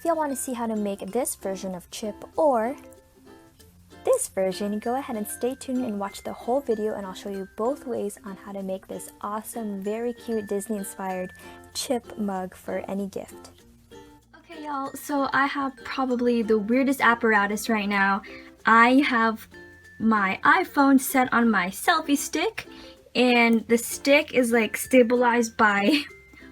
if y'all want to see how to make this version of Chip or this version, go ahead and stay tuned and watch the whole video, and I'll show you both ways on how to make this awesome, very cute Disney-inspired Chip mug for any gift. Okay, y'all, so I have probably the weirdest apparatus right now. I have my iPhone set on my selfie stick, and the stick is like stabilized by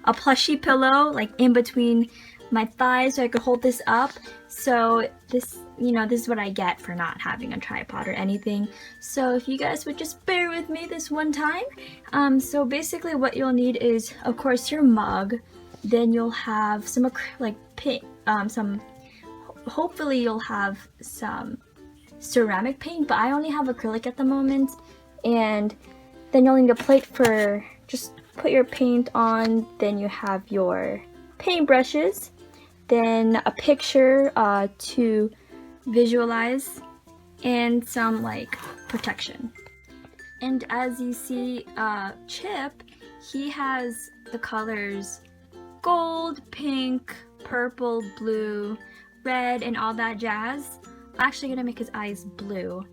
a plushie pillow like in between my thighs so I could hold this up. So this, this is what I get for not having a tripod or anything. So if you guys would just bear with me this one time. So basically what you'll need is, of course, your mug. Then you'll have some acrylic paint, hopefully you'll have some ceramic paint, but I only have acrylic at the moment. And then you'll need a plate for just put your paint on. Then you have your paint brushes, then a picture to visualize, and some like protection. And as you see, Chip, he has the colors gold, pink, purple, blue, red, and all that jazz. I'm actually gonna make his eyes blue.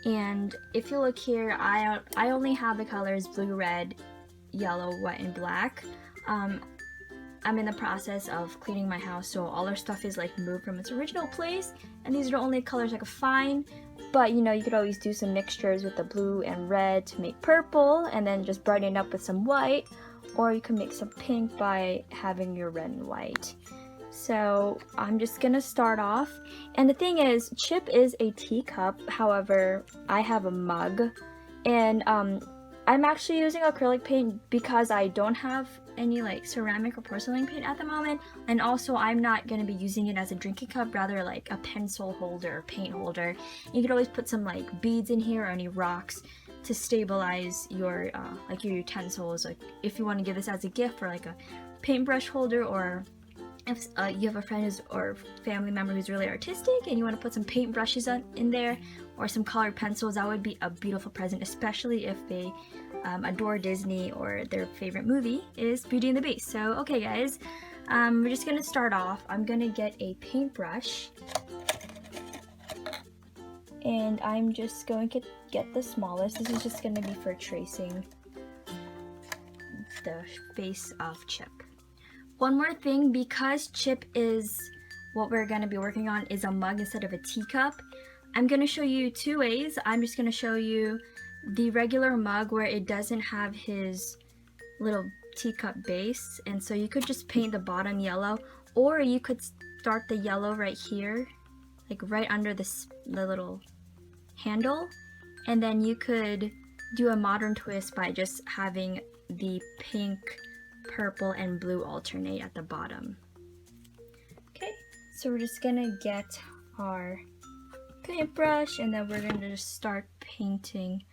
And if you look here, I only have the colors blue, red, yellow, white, and black. I'm in the process of cleaning my house, so all our stuff is like moved from its original place, and these are the only colors I could find. But you could always do some mixtures with the blue and red to make purple, and then just brighten it up with some white, or you can make some pink by having your red and white. So I'm just gonna start off, and the thing is, Chip is a teacup, however I have a mug, and I'm actually using acrylic paint because I don't have any like ceramic or porcelain paint at the moment, and also I'm not going to be using it as a drinking cup, rather like a pencil holder or paint holder. You could always put some like beads in here or any rocks to stabilize your like your utensils, like if you want to give this as a gift for like a paintbrush holder, or if you have a friend or family member who's really artistic and you want to put some paint brushes in there or some colored pencils, that would be a beautiful present, especially if they adore Disney or their favorite movie is Beauty and the Beast. So okay guys, we're just gonna start off. I'm gonna get a paintbrush, and I'm just going to get the smallest. This is just gonna be for tracing the face of Chip. One more thing, because Chip is what we're going to be working on is a mug instead of a teacup, I'm going to show you two ways. I'm just going to show you the regular mug where it doesn't have his little teacup base, and so you could just paint the bottom yellow, or you could start the yellow right here, like right under the little handle, and then you could do a modern twist by just having the pink, purple, and blue alternate at the bottom. Okay, so we're just gonna get our paintbrush, and then we're gonna just start painting.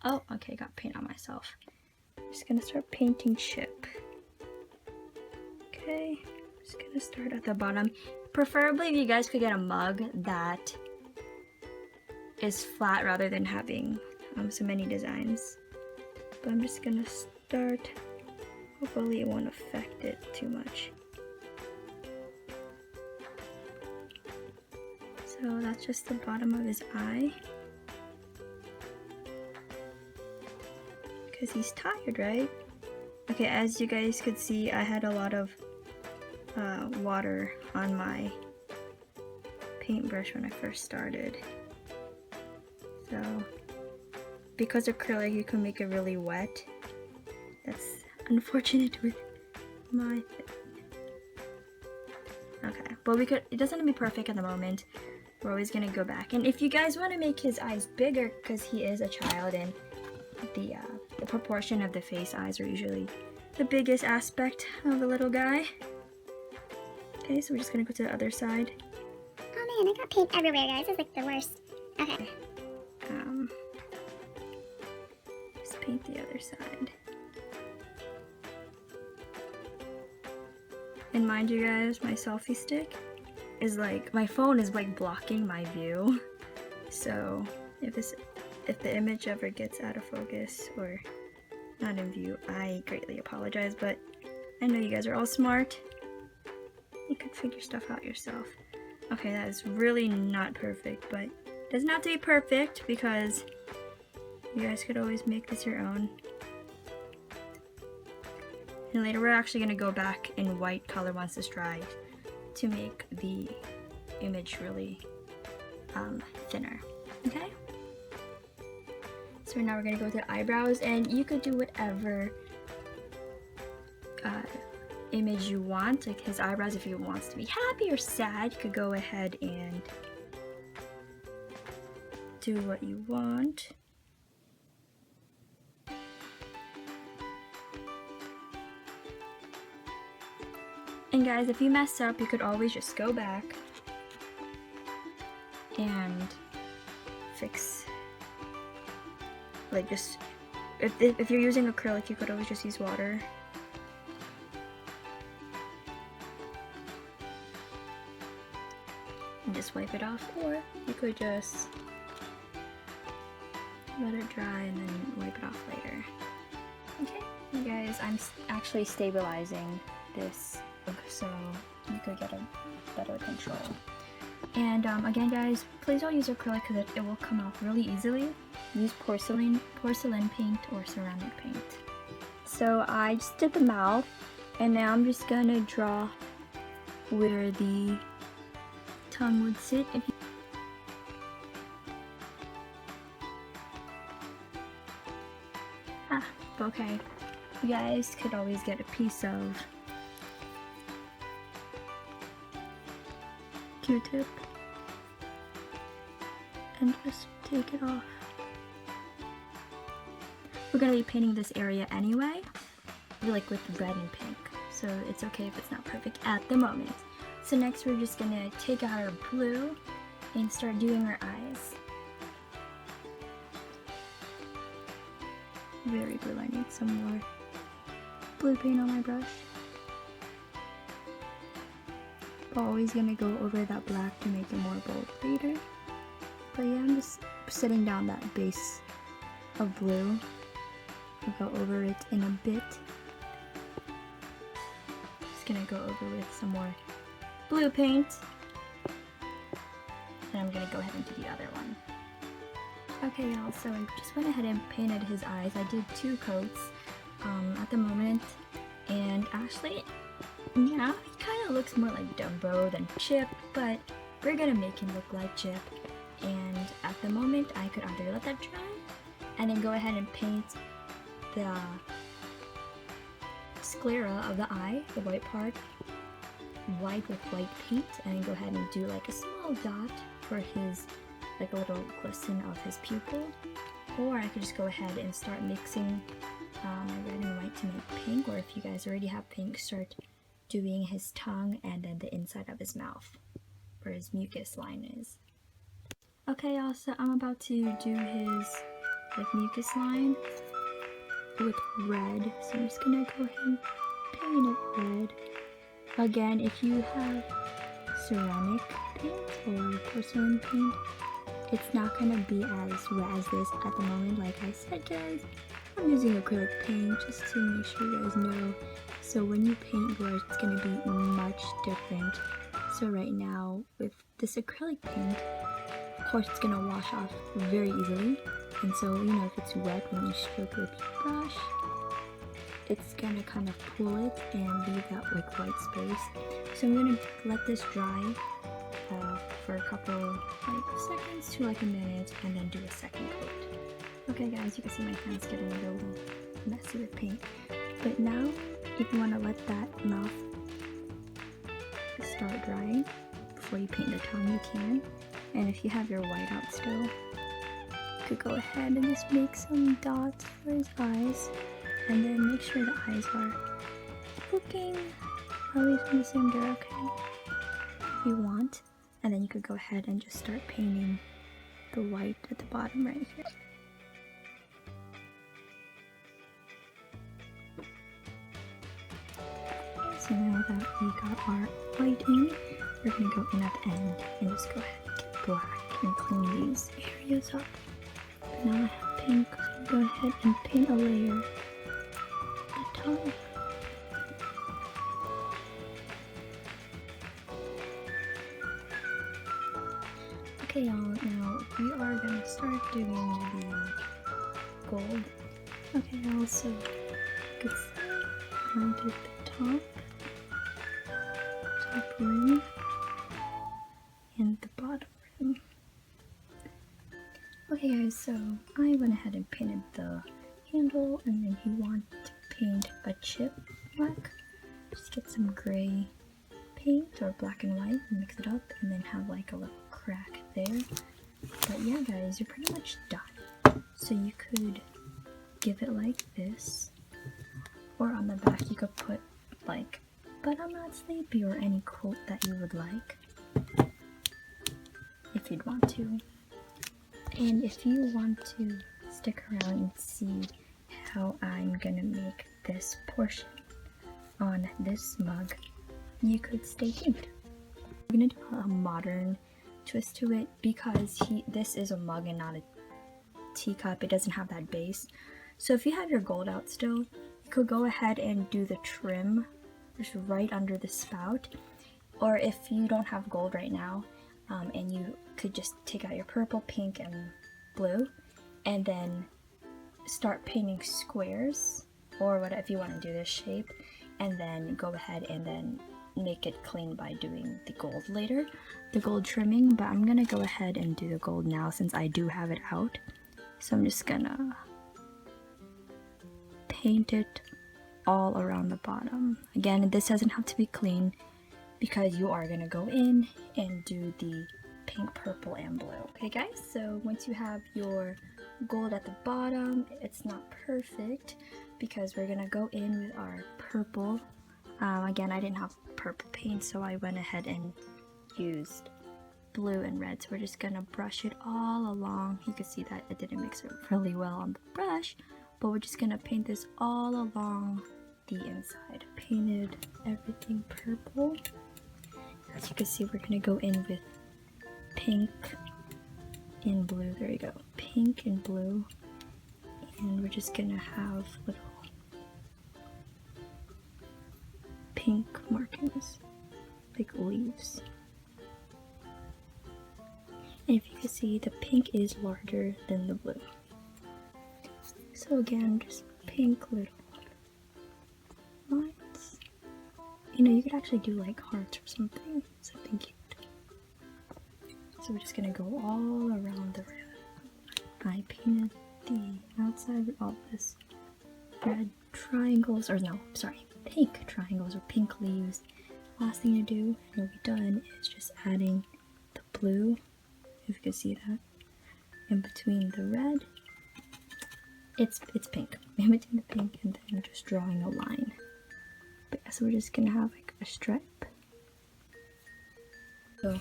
Oh, okay, got paint on myself. Just gonna start painting Chip. Okay, just gonna start at the bottom. Preferably if you guys could get a mug that is flat rather than having so many designs. But I'm just gonna start. Hopefully it won't affect it too much. So that's just the bottom of his eye. Because he's tired, right? Okay, as you guys could see, I had a lot of water on my paintbrush when I first started. So, because acrylic, you can make it really wet. That's unfortunate with my okay, but it doesn't have to be perfect at the moment. We're always gonna go back, and if you guys want to make his eyes bigger, because he is a child and the proportion of the face eyes are usually the biggest aspect of a little guy. Okay, so we're just gonna go to the other side. Oh man, I got paint everywhere, guys. It's like the worst. Okay. Just paint the other side. And mind you guys, my selfie stick is like, my phone is like blocking my view. So if the image ever gets out of focus or not in view, I greatly apologize, but I know you guys are all smart You could figure stuff out yourself. Okay, that is really not perfect, but it doesn't have to be perfect because you guys could always make this your own. And later we're actually going to go back in white color once this dries to make the image really thinner. Okay? So now we're going to go with the eyebrows, and you could do whatever image you want, like his eyebrows. If he wants to be happy or sad, you could go ahead and do what you want. And guys, if you mess up, you could always just go back and fix, like, just if you're using acrylic, you could always just use water. And just wipe it off, or you could just let it dry and then wipe it off later. Okay, you guys, I'm actually stabilizing this so you could get a better control. And again, guys, please don't use acrylic because it will come off really easily. Use porcelain paint or ceramic paint. So I just did the mouth, and now I'm just gonna draw where the tongue would sit. Okay. You guys could always get a piece of Q-tip and just take it off. We're gonna be painting this area anyway, like with red and pink, so it's okay if it's not perfect at the moment. So next we're just gonna take out our blue and start doing our eyes. Very blue. I need some more blue paint on my brush. Always gonna go over that black to make it more bold later. But yeah, I'm just setting down that base of blue. I'll go over it in a bit. Just gonna go over with some more blue paint. And I'm gonna go ahead and do the other one. Okay, y'all, so I just went ahead and painted his eyes. I did 2 coats at the moment, and actually, yeah, he kind of looks more like Dumbo than Chip, but we're gonna make him look like Chip. And at the moment, I could either let that dry and then go ahead and paint the sclera of the eye, the white part, white with white paint, and then go ahead and do like a small dot for his, like a little glisten of his pupil. Or I could just go ahead and start mixing my red and white to make pink, or if you guys already have pink, start doing his tongue and then the inside of his mouth, where his mucus line is. Okay, y'all, so I'm about to do his like mucus line with red, so I'm just gonna go ahead and paint it red. Again, if you have ceramic paint or porcelain paint, it's not gonna be as red as this at the moment. Like I said, guys, I'm using acrylic paint just to make sure you guys know. So when you paint yours, it's gonna be much different. So right now, with this acrylic paint, of course it's gonna wash off very easily. And so, you know, if it's wet when you stroke it with your brush, it's gonna kind of pull it and leave that like white space. So I'm gonna let this dry for a couple like seconds to like a minute, and then do a second coat. Okay, guys, you can see my hands getting a little messy with paint. But now, if you want to let that mouth start drying before you paint the tongue, you can. And if you have your white out still, you could go ahead and just make some dots for his eyes, and then make sure the eyes are looking always in the same direction if you want. And then you could go ahead and just start painting the white at the bottom right here. So now that we got our white in, we're going to go in at the end and just go ahead and get black and clean these areas up. But now I have pink, so I'm going to go ahead and paint a layer of the tongue. Okay y'all, now we are gonna start doing the gold. Okay y'all, so you could see I did the top rim and the bottom rim. Okay guys, so I went ahead and painted the handle, and then you want to paint a chip mark. Just get some gray paint or black and white and mix it up, and then have like a little crack there. But yeah guys, you're pretty much done. So you could give it like this, or on the back you could put like "but I'm not sleepy" or any quote that you would like, if you'd want to. And if you want to stick around and see how I'm gonna make this portion on this mug, you could stay tuned. I'm gonna do a modern twist to it because this is a mug and not a teacup. It doesn't have that base. So if you have your gold out still, you could go ahead and do the trim just right under the spout. Or if you don't have gold right now, and you could just take out your purple, pink, and blue, and then start painting squares, or what if you want to do this shape, and then go ahead and then make it clean by doing the gold later, the gold trimming. But I'm gonna go ahead and do the gold now since I do have it out. So I'm just gonna paint it all around the bottom. Again, this doesn't have to be clean because you are gonna go in and do the pink, purple, and blue. Okay guys, so once you have your gold at the bottom, it's not perfect because we're gonna go in with our purple. Again, I didn't have purple paint, so I went ahead and used blue and red. So we're just gonna brush it all along. You can see that it didn't mix it really well on the brush, but we're just gonna paint this all along the inside. Painted everything purple. As you can see, we're gonna go in with pink and blue. There you go, pink and blue, and we're just gonna have little pink markings like leaves. And if you can see, the pink is larger than the blue. So again, just pink little lines. You know, you could actually do like hearts or something cute. So we're just gonna go all around the rim. I painted the outside with all this red triangles, or no, sorry, pink triangles or pink leaves. Last thing to do, and we'll be done, is just adding the blue, if you can see that, in between the red. It's pink, in between the pink, and then just drawing a line. But yeah, so we're just gonna have like a stripe. So I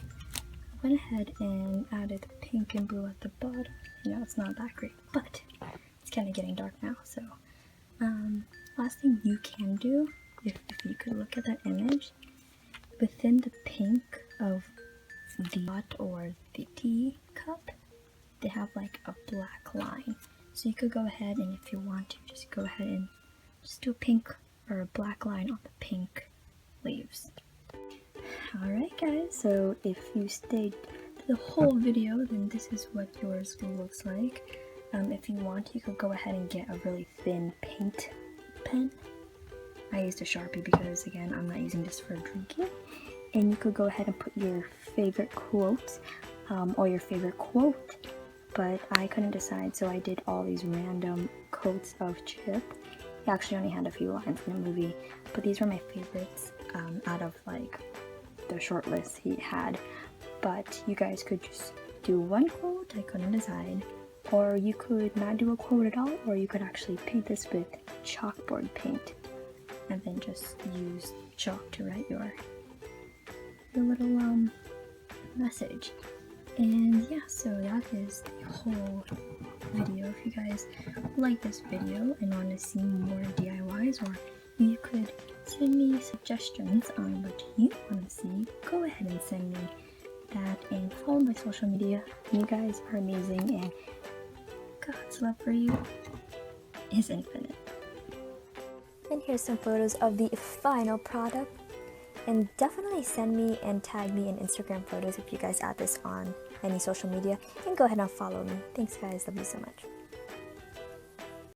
went ahead and added the pink and blue at the bottom. You know, it's not that great, but it's kind of getting dark now. So last thing you can do, if you could look at that image, within the pink of the pot or the teacup, they have like a black line. So you could go ahead and, if you want to, just go ahead and just do a pink or a black line on the pink leaves. Alright guys, so if you stayed to the whole video, then this is what yours looks like. If you want, you could go ahead and get a really thin paint pen. I used a Sharpie because, again, I'm not using this for drinking. And you could go ahead and put your favorite quotes, or your favorite quote, but I couldn't decide, so I did all these random quotes of Chip. He actually only had a few lines in the movie, but these were my favorites out of like the short list he had. But you guys could just do one quote, I couldn't decide, or you could not do a quote at all, or you could actually paint this with chalkboard paint and then just use chalk to write your little message. And yeah, so that is the whole video. If you guys like this video and want to see more DIYs, or you could send me suggestions on what you want to see, go ahead and send me that, and follow my social media. You guys are amazing, and God's love for you is infinite. And here's some photos of the final product. And definitely send me and tag me in Instagram photos if you guys add this on any social media. And go ahead and follow me. Thanks guys, love you so much.